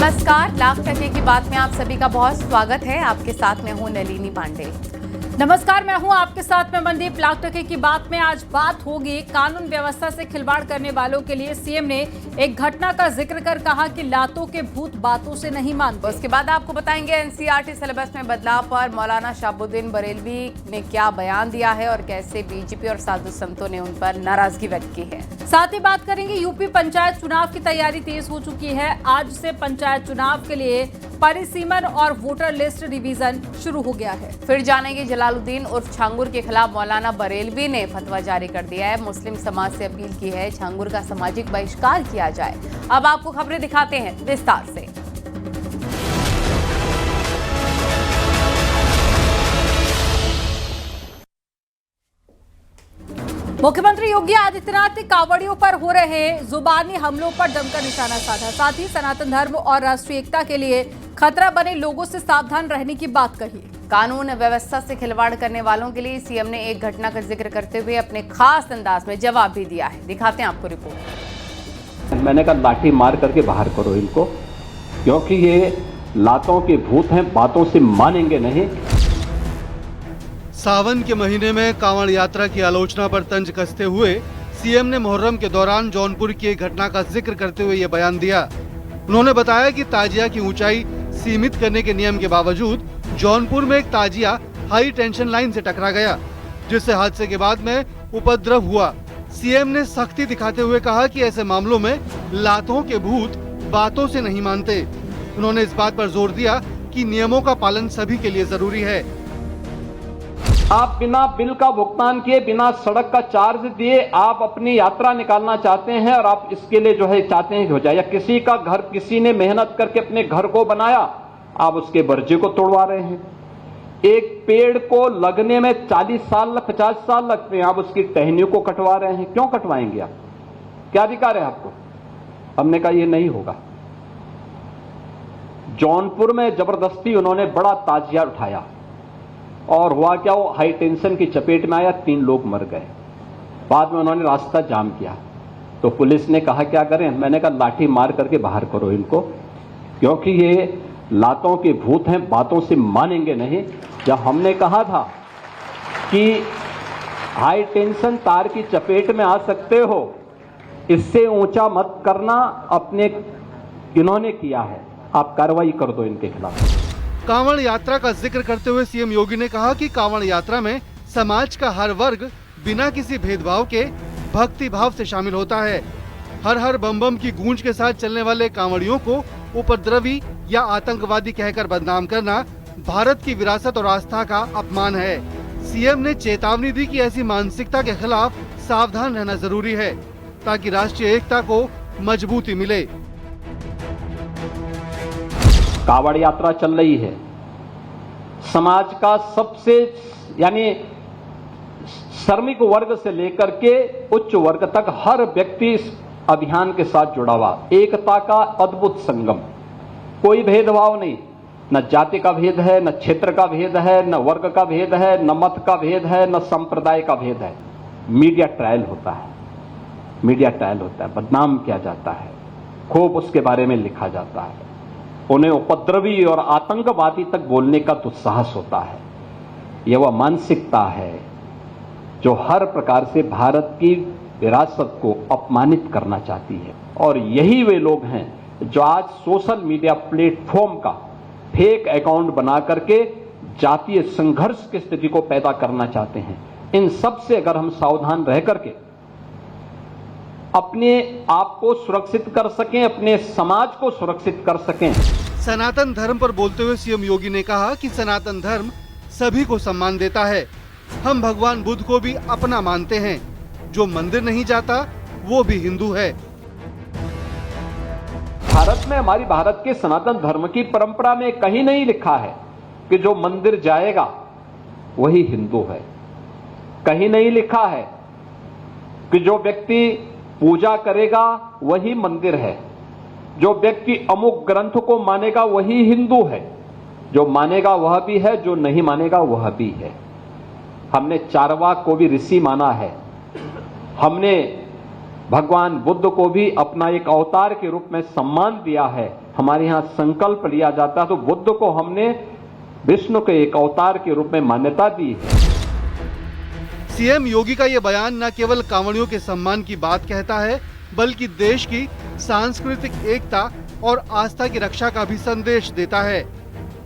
नमस्कार, लाख टके की बात में आप सभी का बहुत स्वागत है। आपके साथ में हूं नलिनी पांडे। नमस्कार, मैं हूं आपके साथ में मनदीप। लाख टके की बात में आज बात होगी कानून व्यवस्था से खिलवाड़ करने वालों के लिए। सीएम ने एक घटना का जिक्र कर कहा कि लातों के भूत बातों से नहीं मानते। उसके बाद आपको बताएंगे एनसीईआरटी सिलेबस में बदलाव पर मौलाना शहाबुद्दीन बरेलवी ने क्या बयान दिया है और कैसे बीजेपी और साधु संतों ने उन पर नाराजगी व्यक्त की है। साथ ही बात करेंगे यूपी पंचायत चुनाव की तैयारी तेज हो चुकी है। आज से पंचायत चुनाव के लिए परिसीमन और वोटर लिस्ट रिवीजन शुरू हो गया है। फिर जानेंगे जलालुद्दीन उर्फ छांगुर के खिलाफ मौलाना बरेलवी ने फतवा जारी कर दिया है। मुस्लिम समाज से अपील की है छांगुर का सामाजिक बहिष्कार किया जाए। अब आपको खबरें दिखाते हैं विस्तार से। मुख्यमंत्री योगी आदित्यनाथ ने कांवड़ियों पर हो रहे जुबानी हमलों पर जमकर निशाना साधा। साथ ही सनातन धर्म और राष्ट्रीय एकता के लिए खतरा बने लोगों से सावधान रहने की बात कही। कानून व्यवस्था से खिलवाड़ करने वालों के लिए सीएम ने एक घटना का जिक्र करते हुए अपने खास अंदाज में जवाब भी दिया है। दिखाते हैं आपको रिपोर्ट। मैंने कहा लाठी मार करके बाहर करो इनको, क्योंकि ये लातों के भूत हैं, बातों से मानेंगे नहीं। सावन के महीने में कांवड़ यात्रा की आलोचना पर तंज कसते हुए सीएम ने मुहर्रम के दौरान जौनपुर की एक घटना का जिक्र करते हुए ये बयान दिया। उन्होंने बताया कि ताजिया की ऊंचाई सीमित करने के नियम के बावजूद जौनपुर में एक ताजिया हाई टेंशन लाइन से टकरा गया, जिससे हादसे के बाद में उपद्रव हुआ। सीएम ने सख्ती दिखाते हुए कहा कि ऐसे मामलों में लातों के भूत बातों से नहीं मानते। उन्होंने इस बात पर जोर दिया कि नियमों का पालन सभी के लिए जरूरी है। आप बिना बिल का भुगतान किए, बिना सड़क का चार्ज दिए आप अपनी यात्रा निकालना चाहते हैं और आप इसके लिए जो है चाहते हैं कि हो जाए, या किसी का घर किसी ने मेहनत करके अपने घर को बनाया, आप उसके बर्जे को तोड़वा रहे हैं। एक पेड़ को लगने में 40 साल 50 साल लगते हैं, आप उसकी टहनियों को कटवा रहे हैं। क्यों कटवाएंगे आप? क्या अधिकार है आपको? हमने कहा यह नहीं होगा। जौनपुर में जबरदस्ती उन्होंने बड़ा ताजिया उठाया और हुआ क्या, वो हाई टेंशन की चपेट में आया, 3 लोग मर गए। बाद में उन्होंने रास्ता जाम किया तो पुलिस ने कहा क्या करें? मैंने कहा लाठी मार करके बाहर करो इनको, क्योंकि ये लातों के भूत हैं, बातों से मानेंगे नहीं। जब हमने कहा था कि हाई टेंशन तार की चपेट में आ सकते हो, इससे ऊंचा मत करना, अपने इन्होंने किया है, आप कार्रवाई कर दो इनके खिलाफ। कांवड़ यात्रा का जिक्र करते हुए सीएम योगी ने कहा कि कांवड़ यात्रा में समाज का हर वर्ग बिना किसी भेदभाव के भक्ति भाव से शामिल होता है। हर हर बम बम की गूंज के साथ चलने वाले कांवड़ियों को उपद्रवी या आतंकवादी कहकर बदनाम करना भारत की विरासत और आस्था का अपमान है। सीएम ने चेतावनी दी कि ऐसी मानसिकता के खिलाफ सावधान रहना जरूरी है, ताकि राष्ट्रीय एकता को मजबूती मिले। कांवड़ यात्रा चल रही है, समाज का सबसे यानी श्रमिक वर्ग से लेकर के उच्च वर्ग तक हर व्यक्ति इस अभियान के साथ जुड़ा हुआ। एकता का अद्भुत संगम, कोई भेदभाव नहीं, न जाति का भेद है, न क्षेत्र का भेद है, न वर्ग का भेद है, न मत का भेद है, न संप्रदाय का भेद है। मीडिया ट्रायल होता है, मीडिया ट्रायल होता है, बदनाम किया जाता है, खूब उसके बारे में लिखा जाता है, उन्हें उपद्रवी और आतंकवादी तक बोलने का दुस्साहस होता है। यह वह मानसिकता है जो हर प्रकार से भारत की विरासत को अपमानित करना चाहती है। और यही वे लोग हैं जो आज सोशल मीडिया प्लेटफॉर्म का फेक अकाउंट बना करके जातीय संघर्ष की स्थिति को पैदा करना चाहते हैं। इन सब से अगर हम सावधान रह करके अपने आप को सुरक्षित कर सकें, अपने समाज को सुरक्षित कर सकें। सनातन धर्म पर बोलते हुए सीएम योगी ने कहा कि सनातन धर्म सभी को सम्मान देता है। हम भगवान बुद्ध को भी अपना मानते हैं। जो मंदिर नहीं जाता वो भी हिंदू है। भारत में, हमारी भारत के सनातन धर्म की परंपरा में कहीं नहीं लिखा है कि जो मंदिर जाएगा वही हिंदू है। कहीं नहीं लिखा है कि जो व्यक्ति पूजा करेगा वही मंदिर है। जो व्यक्ति अमुक ग्रंथ को मानेगा वही हिंदू है। जो मानेगा वह भी है, जो नहीं मानेगा वह भी है। हमने चारवाक को भी ऋषि माना है। हमने भगवान बुद्ध को भी अपना एक अवतार के रूप में सम्मान दिया है। हमारे यहाँ संकल्प लिया जाता है तो बुद्ध को हमने विष्णु के एक अवतार के रूप में मान्यता दी है। सीएम योगी का ये बयान न केवल कांवड़ियों के सम्मान की बात कहता है, बल्कि देश की सांस्कृतिक एकता और आस्था की रक्षा का भी संदेश देता है।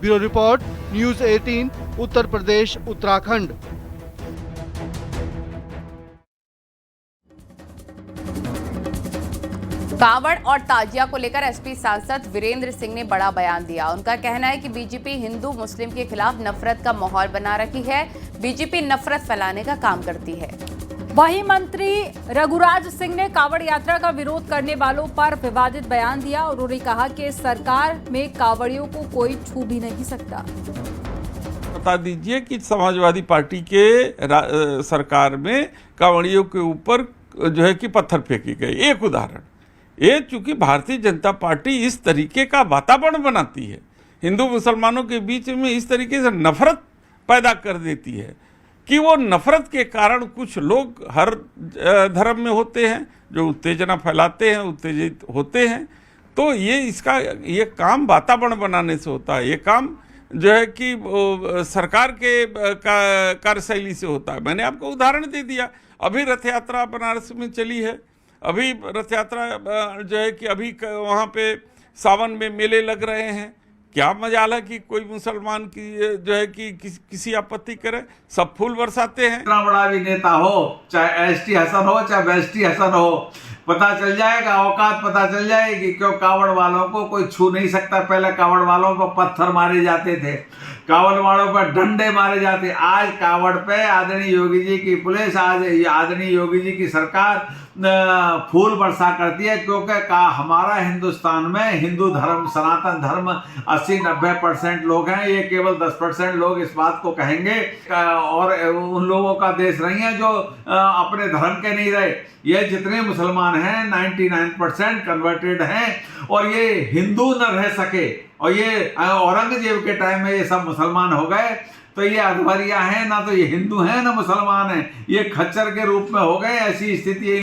Bureau report, news 18, Uttar Pradesh, Uttarakhand. Kanwar और ताजिया को लेकर एसपी सांसद वीरेंद्र सिंह ने बड़ा बयान दिया। उनका कहना है कि बीजेपी हिंदू मुस्लिम के खिलाफ नफरत का माहौल बना रखी है। बीजेपी नफरत फैलाने का काम करती है। वहीं मंत्री रघुराज सिंह ने कांवड़ यात्रा का विरोध करने वालों पर विवादित बयान दिया। उन्होंने कहा कि सरकार में कांवड़ियों को कोई छू भी नहीं सकता। बता दीजिए कि समाजवादी पार्टी के सरकार में कांवड़ियों के ऊपर जो है कि पत्थर फेंकी गई। एक उदाहरण, ये चूंकि भारतीय जनता पार्टी इस तरीके का वातावरण बनाती है, हिंदू मुसलमानों के बीच में इस तरीके से नफरत पैदा कर देती है कि वो नफरत के कारण कुछ लोग हर धर्म में होते हैं जो उत्तेजना फैलाते हैं, उत्तेजित होते हैं। तो ये काम वातावरण बनाने से होता है। ये काम जो है कि सरकार के कार्यशैली से होता है। मैंने आपको उदाहरण दे दिया। अभी रथ यात्रा बनारस में चली है। अभी रथ यात्रा जो है कि अभी वहाँ पे सावन में मेले लग रहे हैं। क्या मजाल है कि कोई मुसलमान की जो है कि किसी आपत्ति करे? सब फूल बरसाते हैं। इतना बड़ा भी नेता हो, चाहे एसटी हसन हो चाहे वेस्टी हसन हो, पता चल जाएगा, औकात पता चल जाएगी। क्यों कांवड़ वालों को कोई छू नहीं सकता। पहले कांवड़ वालों पर पत्थर मारे जाते थे, कांवड़ वालों पर डंडे मारे जाते। आज कांवड़ पे आदरणीय योगी जी की पुलिस, आज आदरणीय योगी जी की सरकार फूल बरसा करती है। क्योंकि हमारा हिंदुस्तान में हिंदू धर्म, सनातन धर्म 80-90% लोग हैं। ये केवल 10% लोग इस बात को कहेंगे और उन लोगों का देश नहीं है जो अपने धर्म के नहीं रहे। ये जितने मुसलमान हैं 99% कन्वर्टेड हैं और ये हिंदू न रह सके। और ये औरंगजेब के टाइम में ये सब मुसलमान हो गए। तो ये अधवरिया हैं, ना तो ये हिंदू हैं ना मुसलमान हैं, ये खच्चर के रूप में हो गए। ऐसी स्थिति।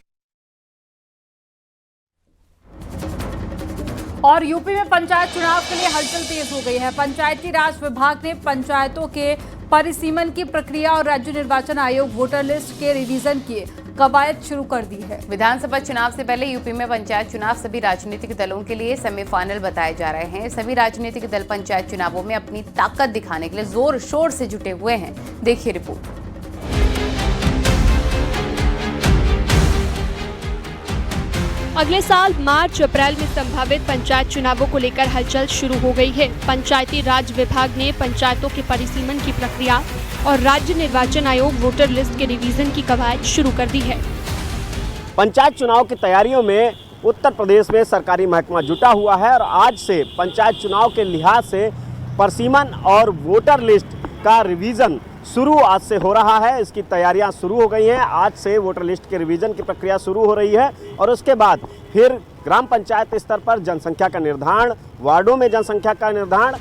और यूपी में पंचायत चुनाव के लिए हलचल तेज हो गई है। पंचायती राज विभाग ने पंचायतों के परिसीमन की प्रक्रिया और राज्य निर्वाचन आयोग वोटर लिस्ट के रिवीजन की कवायद शुरू कर दी है। विधानसभा चुनाव से पहले यूपी में पंचायत चुनाव सभी राजनीतिक दलों के लिए सेमीफाइनल बताए जा रहे हैं। सभी राजनीतिक दल पंचायत चुनावों में अपनी ताकत दिखाने के लिए जोर शोर से जुटे हुए हैं। देखिए रिपोर्ट। अगले साल मार्च अप्रैल में संभावित पंचायत चुनावों को लेकर हलचल शुरू हो गई है। पंचायती राज विभाग ने पंचायतों के परिसीमन की प्रक्रिया और राज्य निर्वाचन आयोग वोटर लिस्ट के रिवीजन की कवायद शुरू कर दी है। पंचायत चुनाव की तैयारियों में उत्तर प्रदेश में सरकारी महकमा जुटा हुआ है और आज से पंचायत चुनाव के लिहाज से परिसीमन और वोटर लिस्ट का रिवीजन शुरू आज से हो रहा है। इसकी तैयारियां शुरू हो गई हैं। आज से वोटर लिस्ट के रिवीजन की प्रक्रिया शुरू हो रही है और उसके बाद फिर ग्राम पंचायत स्तर पर जनसंख्या का निर्धारण, वार्डों में जनसंख्या का निर्धारण।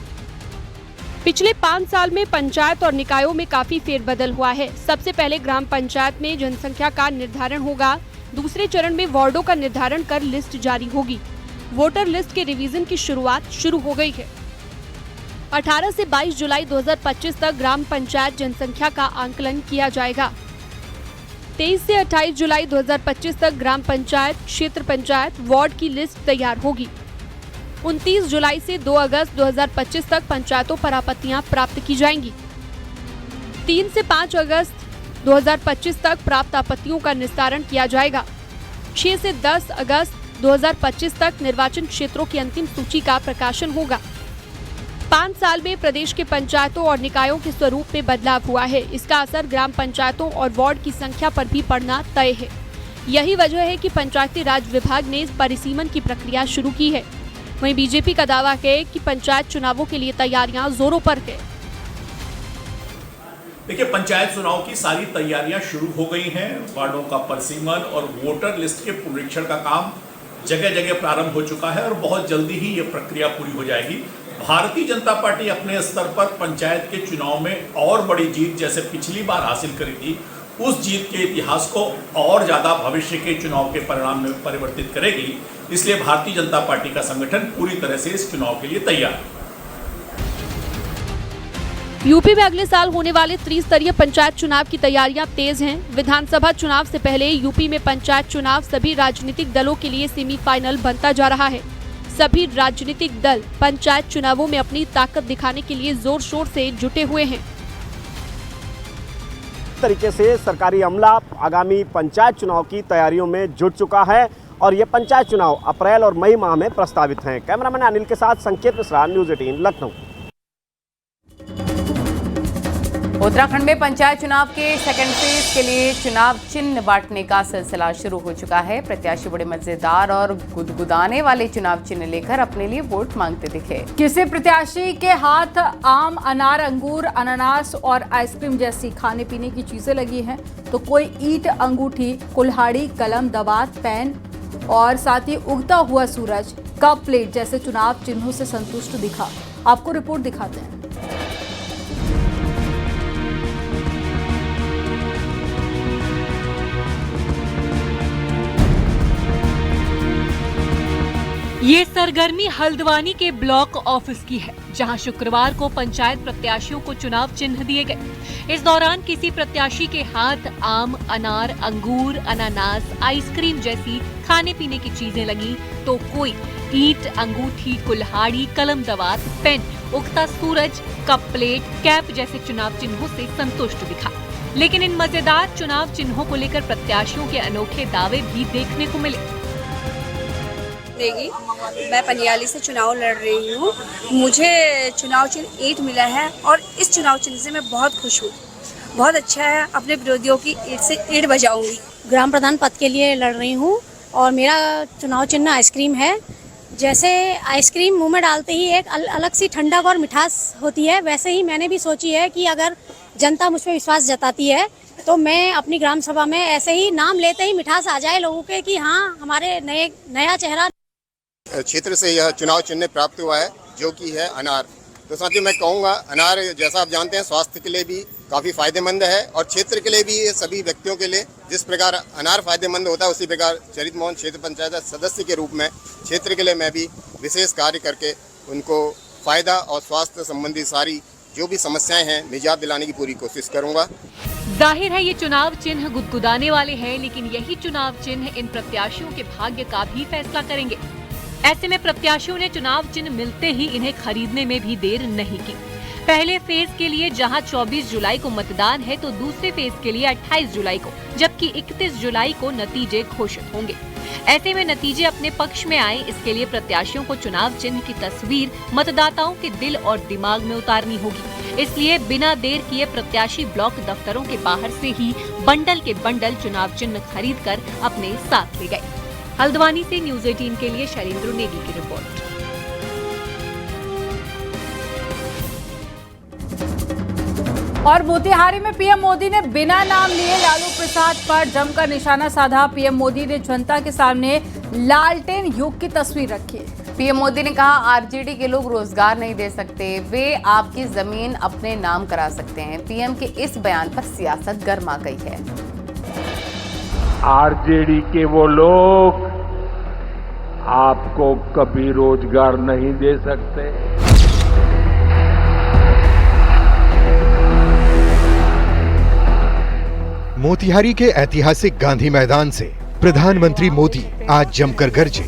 पिछले 5 साल में पंचायत और निकायों में काफी फेरबदल हुआ है। सबसे पहले ग्राम पंचायत में जनसंख्या का निर्धारण होगा। दूसरे चरण में वार्डों का निर्धारण कर लिस्ट जारी होगी। वोटर लिस्ट के रिवीजन की शुरुआत शुरू हो गई है। 18 से 22 जुलाई 2025 तक ग्राम पंचायत जनसंख्या का आंकलन किया जाएगा। 23 से 28 जुलाई 2025 तक ग्राम पंचायत, क्षेत्र पंचायत, वार्ड की लिस्ट तैयार होगी। 29 जुलाई से 2 अगस्त 2025 तक पंचायतों पर आपत्तियां प्राप्त की जाएंगी। 3 से 5 अगस्त 2025 तक प्राप्त आपत्तियों का निस्तारण किया जाएगा। 6 से 10 अगस्त 2025 तक निर्वाचन क्षेत्रों की अंतिम सूची का प्रकाशन होगा। 5 साल में प्रदेश के पंचायतों और निकायों के स्वरूप में बदलाव हुआ है। इसका असर ग्राम पंचायतों और वार्ड की संख्या पर भी पड़ना तय है। यही वजह है कि पंचायती राज विभाग ने परिसीमन की प्रक्रिया शुरू की है। वहीं बीजेपी का दावा है कि पंचायत चुनावों के लिए तैयारियां जोरों पर है। देखिए, पंचायत चुनाव की सारी तैयारियां शुरू हो गई हैं। वार्डों का परिसीमन और वोटर लिस्ट के पुनरीक्षण का काम जगह जगह प्रारंभ हो चुका है और बहुत जल्दी ही ये प्रक्रिया पूरी हो जाएगी। भारतीय जनता पार्टी अपने स्तर पर पंचायत के चुनाव में और बड़ी जीत जैसे पिछली बार हासिल करी थी, उस जीत के इतिहास को और ज़्यादा भविष्य के चुनाव के परिणाम में परिवर्तित करेगी। इसलिए भारतीय जनता पार्टी का संगठन पूरी तरह से इस चुनाव के लिए तैयार है। यूपी में अगले साल होने वाले त्रिस्तरीय पंचायत चुनाव की तैयारियां तेज हैं। विधानसभा चुनाव से पहले यूपी में पंचायत चुनाव सभी राजनीतिक दलों के लिए सेमीफाइनल बनता जा रहा है। सभी राजनीतिक दल पंचायत चुनावों में अपनी ताकत दिखाने के लिए जोर शोर से जुटे हुए हैं। तरीके से सरकारी अमला आगामी पंचायत चुनाव की तैयारियों में जुट चुका है और ये पंचायत चुनाव अप्रैल और मई माह में प्रस्तावित हैं। कैमरामैन अनिल के साथ संकेत मिश्रा, न्यूज़ 18 लखनऊ। उत्तराखंड में पंचायत चुनाव के सेकेंड फेज के लिए चुनाव चिन्ह बांटने का सिलसिला शुरू हो चुका है। प्रत्याशी बड़े मजेदार और गुदगुदाने वाले चुनाव चिन्ह लेकर अपने लिए वोट मांगते दिखे। किसी प्रत्याशी के हाथ आम, अनार, अंगूर, अनानास और आइसक्रीम जैसी खाने पीने की चीजें लगी हैं, तो कोई ईंट, अंगूठी, कुल्हाड़ी, कलम, दवात, पेन और साथ ही उगता हुआ सूरज, कप प्लेट जैसे चुनाव चिन्हों से संतुष्ट दिखा। आपको रिपोर्ट दिखाते हैं। ये सरगर्मी हल्द्वानी के ब्लॉक ऑफिस की है, जहां शुक्रवार को पंचायत प्रत्याशियों को चुनाव चिन्ह दिए गए। इस दौरान किसी प्रत्याशी के हाथ आम, अनार, अंगूर, अनानास, आइसक्रीम जैसी खाने पीने की चीजें लगी, तो कोई ईंट, अंगूठी, कुल्हाड़ी, कलम, दवात, पेन, उगता सूरज, कप प्लेट, कैप जैसे चुनाव चिन्हों से संतुष्ट दिखा। लेकिन इन मजेदार चुनाव चिन्हों को लेकर प्रत्याशियों के अनोखे दावे भी देखने को मिले। मैं पंजियाली से चुनाव लड़ रही हूँ। मुझे चुनाव चिन्ह ईंट मिला है और इस चुनाव चिन्ह से मैं बहुत खुश हूँ। बहुत अच्छा है, अपने विरोधियों की ईंट से ईंट बजाऊंगी। ग्राम प्रधान पद के लिए लड़ रही हूँ और मेरा चुनाव चिन्ह आइसक्रीम है। जैसे आइसक्रीम मुंह में डालते ही एक अलग सी ठंडक और मिठास होती है, वैसे ही मैंने भी सोची है कि अगर जनता मुझ पर विश्वास जताती है तो मैं अपनी ग्राम सभा में ऐसे ही नाम लेते ही मिठास आ जाए लोगों के कि हाँ, हमारे नया चेहरा। क्षेत्र से यह चुनाव चिन्ह प्राप्त हुआ है, जो कि है अनार। तो साथ ही मैं कहूँगा, अनार जैसा आप जानते हैं स्वास्थ्य के लिए भी काफ़ी फायदेमंद है और क्षेत्र के लिए भी, सभी व्यक्तियों के लिए जिस प्रकार अनार फायदेमंद होता है, उसी प्रकार चरित मोहन क्षेत्र पंचायत सदस्य के रूप में क्षेत्र के लिए मैं भी विशेष कार्य करके उनको फायदा और स्वास्थ्य संबंधी सारी जो भी समस्याएं हैं निजात दिलाने की पूरी कोशिश करूँगा। जाहिर है ये चुनाव चिन्ह गुदगुदाने वाले हैं, लेकिन यही चुनाव चिन्ह इन प्रत्याशियों के भाग्य का भी फैसला करेंगे। ऐसे में प्रत्याशियों ने चुनाव चिन्ह मिलते ही इन्हें खरीदने में भी देर नहीं की। पहले फेज के लिए जहां 24 जुलाई को मतदान है, तो दूसरे फेज के लिए 28 जुलाई को, जबकि 31 जुलाई को नतीजे घोषित होंगे। ऐसे में नतीजे अपने पक्ष में आए, इसके लिए प्रत्याशियों को चुनाव चिन्ह की तस्वीर मतदाताओं के दिल और दिमाग में उतारनी होगी। इसलिए बिना देर किए प्रत्याशी ब्लॉक दफ्तरों के बाहर से ही बंडल के बंडल चुनाव चिन्ह खरीद कर अपने साथ ले गए। हल्द्वानी से न्यूज़ 18 के लिए शैलेंद्र नेगी की रिपोर्ट। और मोतिहारी में पीएम मोदी ने बिना नाम लिए लालू प्रसाद पर जमकर निशाना साधा। पीएम मोदी ने जनता के सामने लालटेन युग की तस्वीर रखी। पीएम मोदी ने कहा, आरजेडी के लोग रोजगार नहीं दे सकते, वे आपकी जमीन अपने नाम करा सकते हैं। पीएम के इस बयान पर सियासत गर्मा गई है। आरजेडी के वो लोग आपको कभी रोजगार नहीं दे सकते। मोतिहारी के ऐतिहासिक गांधी मैदान से प्रधानमंत्री मोदी आज जमकर गरजे।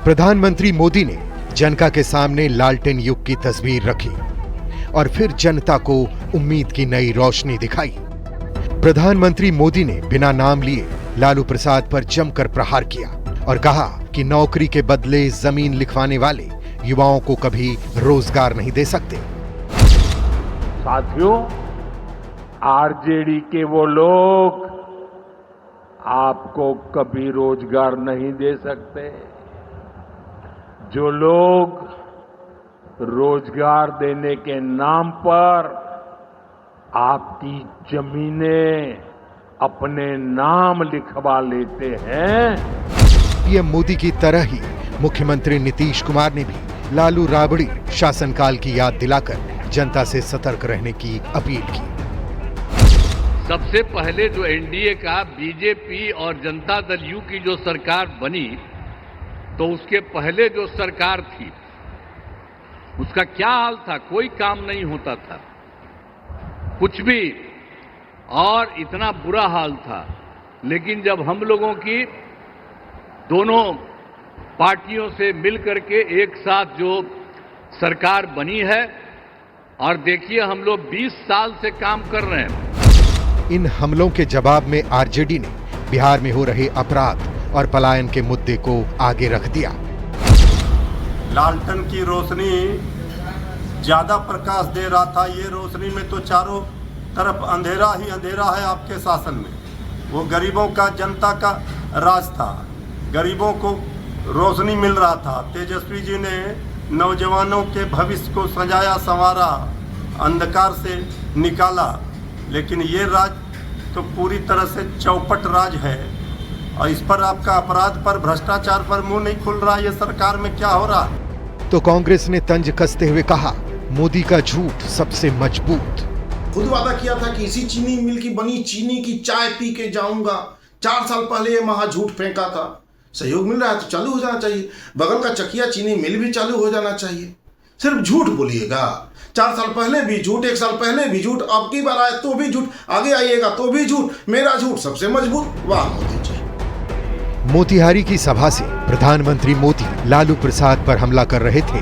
प्रधानमंत्री मोदी ने जनता के सामने लालटेन युग की तस्वीर रखी और फिर जनता को उम्मीद की नई रोशनी दिखाई। प्रधानमंत्री मोदी ने बिना नाम लिए लालू प्रसाद पर जमकर प्रहार किया और कहा कि नौकरी के बदले जमीन लिखवाने वाले युवाओं को कभी रोजगार नहीं दे सकते। साथियों, आरजेडी के वो लोग आपको कभी रोजगार नहीं दे सकते। जो लोग रोजगार देने के नाम पर आपकी जमीनें अपने नाम लिखवा लेते हैं। पीएम मोदी की तरह ही मुख्यमंत्री नीतीश कुमार ने भी लालू राबड़ी शासनकाल की याद दिलाकर जनता से सतर्क रहने की अपील की। सबसे पहले जो एनडीए का बीजेपी और जनता दल यू की जो सरकार बनी, तो उसके पहले जो सरकार थी उसका क्या हाल था? कोई काम नहीं होता था, कुछ भी, और इतना बुरा हाल था। लेकिन जब हम लोगों की दोनों पार्टियों से मिलकर के एक साथ जो सरकार बनी है, और देखिए हम लोग 20 साल से काम कर रहे हैं। इन हमलों के जवाब में आरजेडी ने बिहार में हो रहे अपराध और पलायन के मुद्दे को आगे रख दिया। लालटेन की रोशनी ज्यादा प्रकाश दे रहा था, ये रोशनी में तो चारों तरफ अंधेरा ही अंधेरा है आपके शासन में। वो गरीबों का, जनता का राज था, गरीबों को रोशनी मिल रहा था। तेजस्वी जी ने नौजवानों के भविष्य को सजाया संवारा, अंधकार से निकाला, लेकिन ये राज तो पूरी तरह से चौपट राज है। और इस पर आपका अपराध पर, भ्रष्टाचार पर मुंह नहीं खुल रहा। ये सरकार में क्या हो रहा? तो कांग्रेस ने तंज कसते हुए कहा, मोदी का झूठ सबसे मजबूत। खुद वादा किया था कि इसी चीनी मिल की बनी चीनी की चाय पी के जाऊंगा। 4 साल पहले ये महा झूठ फेंका था। सहयोग मिल रहा है तो चालू हो जाना चाहिए। बगल का चकिया चीनी मिल भी चालू हो जाना चाहिए। सिर्फ झूठ बोलिएगा। 4 साल पहले भी झूठ, 1 साल पहले भी झूठ, अब की बार आए तो भी झूठ, आगे आइएगा तो भी झूठ। मेरा झूठ सबसे मजबूत। वाह मोदी जी। मोतिहारी की सभा से प्रधानमंत्री मोदी लालू प्रसाद पर हमला कर रहे थे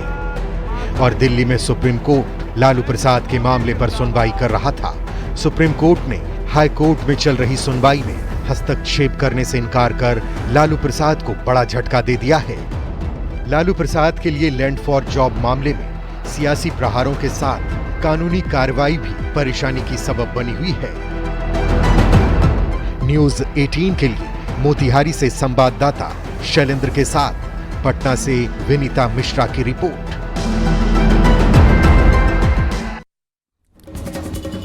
और दिल्ली में सुप्रीम कोर्ट लालू प्रसाद के मामले पर सुनवाई कर रहा था। सुप्रीम कोर्ट ने हाई कोर्ट में चल रही सुनवाई में हस्तक्षेप करने से इनकार कर लालू प्रसाद को बड़ा झटका दे दिया है। लालू प्रसाद के लिए लैंड फॉर जॉब मामले में सियासी प्रहारों के साथ कानूनी कार्रवाई भी परेशानी की सबब बनी हुई है। न्यूज़ 18 के लिए मोतिहारी से संवाददाता शैलेंद्र के साथ पटना से विनीता मिश्रा की रिपोर्ट।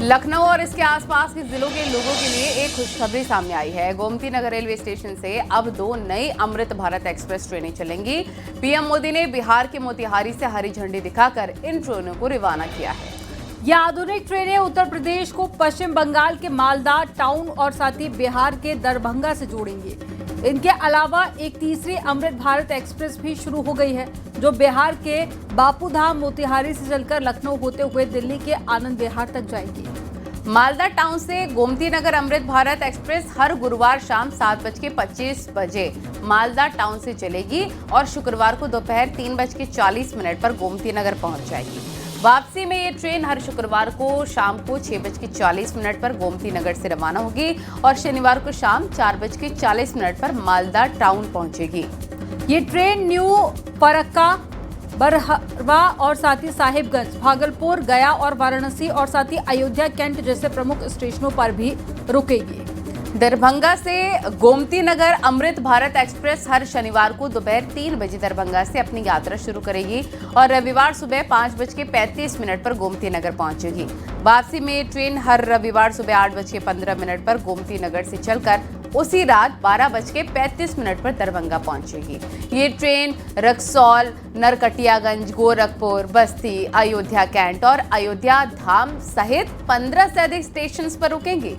लखनऊ और इसके आसपास के जिलों के लोगों के लिए एक खुशखबरी सामने आई है। गोमती नगर रेलवे स्टेशन से अब 2 नई अमृत भारत एक्सप्रेस ट्रेनें चलेंगी। पीएम मोदी ने बिहार के मोतिहारी से हरी झंडी दिखाकर इन ट्रेनों को रवाना किया है। ये आधुनिक ट्रेनें उत्तर प्रदेश को पश्चिम बंगाल के मालदा टाउन और साथ ही बिहार के दरभंगा से जोड़ेंगी। इनके अलावा एक तीसरी अमृत भारत एक्सप्रेस भी शुरू हो गई है, जो बिहार के बापूधाम मोतिहारी से चलकर लखनऊ होते हुए दिल्ली के आनंद विहार तक जाएगी। मालदा टाउन से गोमती नगर अमृत भारत एक्सप्रेस हर गुरुवार शाम 7:25 बजे मालदा टाउन से चलेगी और शुक्रवार को दोपहर 3:40 पर गोमती नगर पहुंच जाएगी। वापसी में ये ट्रेन हर शुक्रवार को शाम को 6:40 पर गोमती नगर से रवाना होगी और शनिवार को शाम 4:40 पर मालदा टाउन पहुंचेगी। ये ट्रेन न्यू फरक्का, बरहवा और साथ ही साहिबगंज, भागलपुर, गया और वाराणसी और साथ ही अयोध्या कैंट जैसे प्रमुख स्टेशनों पर भी रुकेगी। दरभंगा से गोमती नगर अमृत भारत एक्सप्रेस हर शनिवार को दोपहर 3 बजे दरभंगा से अपनी यात्रा शुरू करेगी और रविवार सुबह 5:35 पर गोमती नगर पहुंचेगी। वापसी में ट्रेन हर रविवार सुबह 8:15 पर गोमती नगर से चलकर उसी रात 12:35 पर दरभंगा पहुंचेगी। ये ट्रेन रक्सौल, नरकटियागंज, गोरखपुर, बस्ती, अयोध्या कैंट और अयोध्या धाम सहित 15 से अधिक स्टेशन पर रुकेंगी।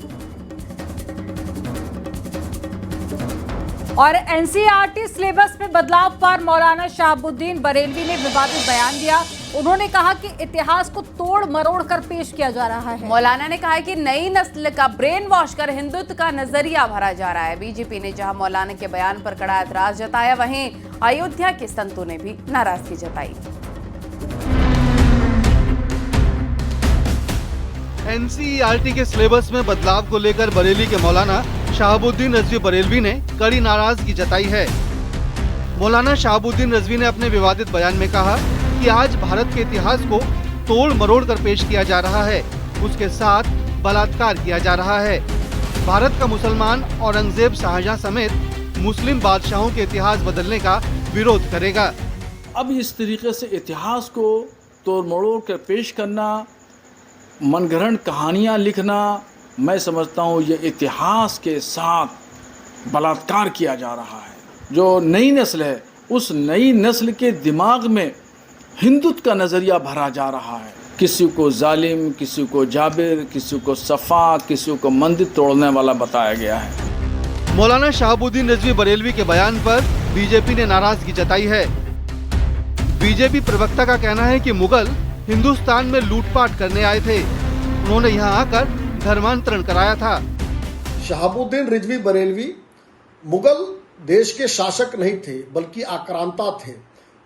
और एनसीईआरटी सिलेबस में बदलाव पर मौलाना शहाबुद्दीन बरेलवी ने विवादित बयान दिया। उन्होंने कहा कि इतिहास को तोड़ मरोड़ कर पेश किया जा रहा है। मौलाना ने कहा है कि नई नस्ल का ब्रेन वॉश कर हिंदुत्व का नजरिया भरा जा रहा है। बीजेपी ने जहां मौलाना के बयान पर कड़ा एतराज जताया, वहीं अयोध्या के संतों ने भी नाराजगी जताई। एनसीईआरटी के सिलेबस में बदलाव को लेकर बरेली के मौलाना शहाबुद्दीन रजवी बरेलवी ने कड़ी नाराजगी जताई है। मौलाना शहाबुद्दीन रजवी ने अपने विवादित बयान में कहा कि आज भारत के इतिहास को तोड़ मरोड़ कर पेश किया जा रहा है, उसके साथ बलात्कार किया जा रहा है। भारत का मुसलमान औरंगजेब, शाहजहां समेत मुस्लिम बादशाहों के इतिहास बदलने का विरोध करेगा। अब इस तरीके से इतिहास को तोड़ मरोड़ कर पेश करना, मनगढ़ंत कहानियाँ लिखना, मैं समझता हूँ ये इतिहास के साथ बलात्कार किया जा रहा है। जो नई नस्ल है उस नई नस्ल के दिमाग में हिंदुत्व का नज़रिया भरा जा रहा है। किसी को जालिम, किसी को जाबिर, किसी को सफ़ा, किसी को मंदिर तोड़ने वाला बताया गया है। मौलाना शहाबुद्दीन रिजवी बरेलवी के बयान पर बीजेपी ने नाराजगी जताई है। बीजेपी प्रवक्ता का कहना है कि मुगल हिंदुस्तान में लूटपाट करने आए थे, उन्होंने यहाँ आकर धर्मांतरण कराया था। शहाबुद्दीन रिजवी बरेलवी मुगल देश के शासक नहीं थे बल्कि आक्रांता थे,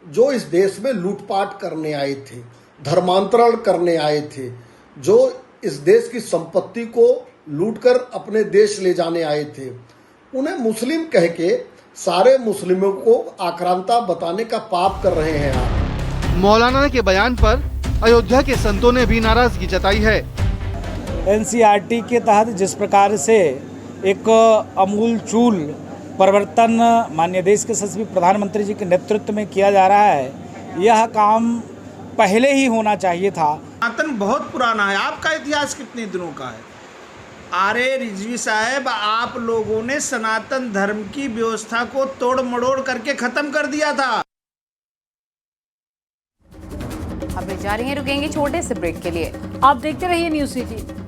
जो इस देश में लूटपाट करने आए थे, धर्मांतरण करने आए थे, जो इस देश की संपत्ति को लूटकर अपने देश ले जाने आए थे। उन्हें मुस्लिम कह के सारे मुस्लिमों को आक्रांता बताने का पाप कर रहे हैं आप। मौलाना के बयान पर अयोध्या के संतों ने भी नाराजगी जताई है। एनसीईआरटी के तहत जिस प्रकार से एक अमूलचूल परिवर्तन माननीय देश के यशस्वी प्रधानमंत्री जी के नेतृत्व में किया जा रहा है, यह काम पहले ही होना चाहिए था। सनातन बहुत पुराना है। आपका इतिहास कितने दिनों का है? अरे रिजवी साहब, आप लोगों ने सनातन धर्म की व्यवस्था को तोड़ मड़ोड़ करके खत्म कर दिया था। अब जारी हैं, रुकेंगे छोटे से ब्रेक के लिए। आप देखते रहिए न्यूज़ सिटी।